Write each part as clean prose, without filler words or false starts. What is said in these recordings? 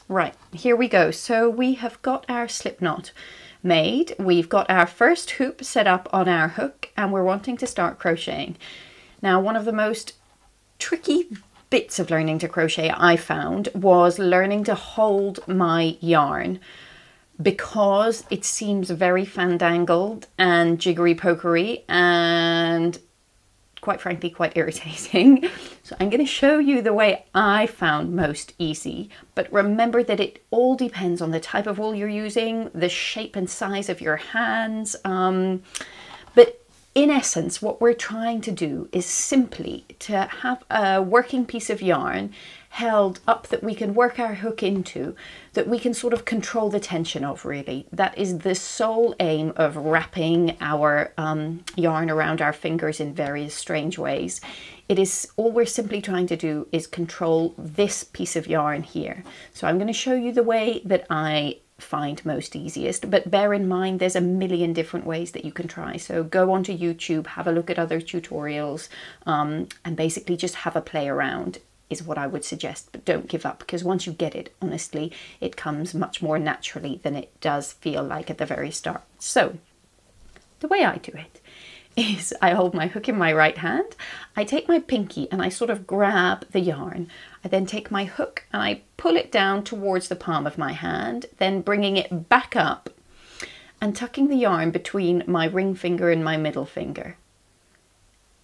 Right, here we go. So we have got our slip knot made. We've got our first hoop set up on our hook and we're wanting to start crocheting. Now, one of the most tricky bits of learning to crochet I found was learning to hold my yarn, because it seems very fandangled and jiggery pokery and quite frankly quite irritating. So I'm going to show you the way I found most easy, but remember that it all depends on the type of wool you're using, the shape and size of your hands, but in essence what we're trying to do is simply to have a working piece of yarn held up that we can work our hook into, that we can sort of control the tension of, really. That is the sole aim of wrapping our yarn around our fingers in various strange ways. It is all we're simply trying to do is control this piece of yarn here. So I'm going to show you the way that I find most easiest, but bear in mind there's a million different ways that you can try. So go onto YouTube, have a look at other tutorials, and basically just have a play around is what I would suggest, but don't give up, because once you get it, honestly, it comes much more naturally than it does feel like at the very start. So the way I do it is I hold my hook in my right hand, I take my pinky and I sort of grab the yarn. I then take my hook and I pull it down towards the palm of my hand, then bringing it back up and tucking the yarn between my ring finger and my middle finger.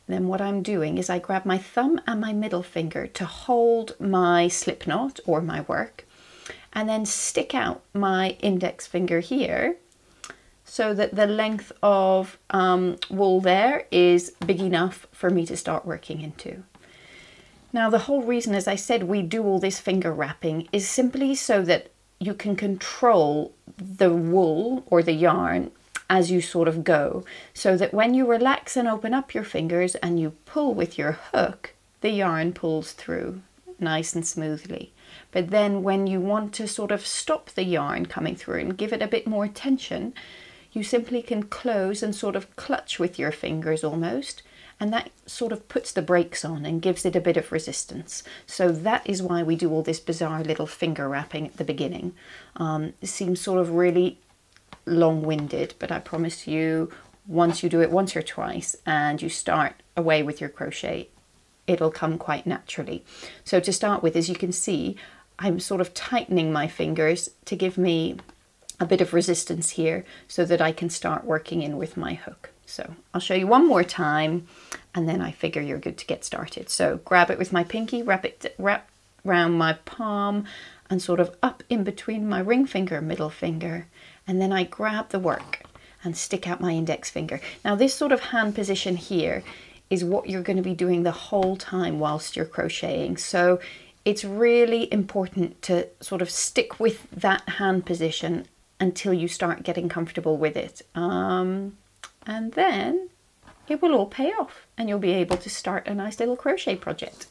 Then what I'm doing is I grab my thumb and my middle finger to hold my slip knot or my work, and then stick out my index finger here so that the length of wool there is big enough for me to start working into. Now, the whole reason, as I said, we do all this finger wrapping is simply so that you can control the wool or the yarn as you sort of go, so that when you relax and open up your fingers and you pull with your hook, the yarn pulls through nice and smoothly. But then when you want to sort of stop the yarn coming through and give it a bit more tension, you simply can close and sort of clutch with your fingers almost, and that sort of puts the brakes on and gives it a bit of resistance. So that is why we do all this bizarre little finger wrapping at the beginning. It seems sort of really long-winded, but I promise you, once you do it once or twice and you start away with your crochet, it'll come quite naturally. So to start with, as you can see, I'm sort of tightening my fingers to give me a bit of resistance here so that I can start working in with my hook. So I'll show you one more time and then I figure you're good to get started. So grab it with my pinky, wrap around my palm and sort of up in between my ring finger, middle finger, and then I grab the work and stick out my index finger. Now this sort of hand position here is what you're going to be doing the whole time whilst you're crocheting. So it's really important to sort of stick with that hand position until you start getting comfortable with it. And then it will all pay off and you'll be able to start a nice little crochet project.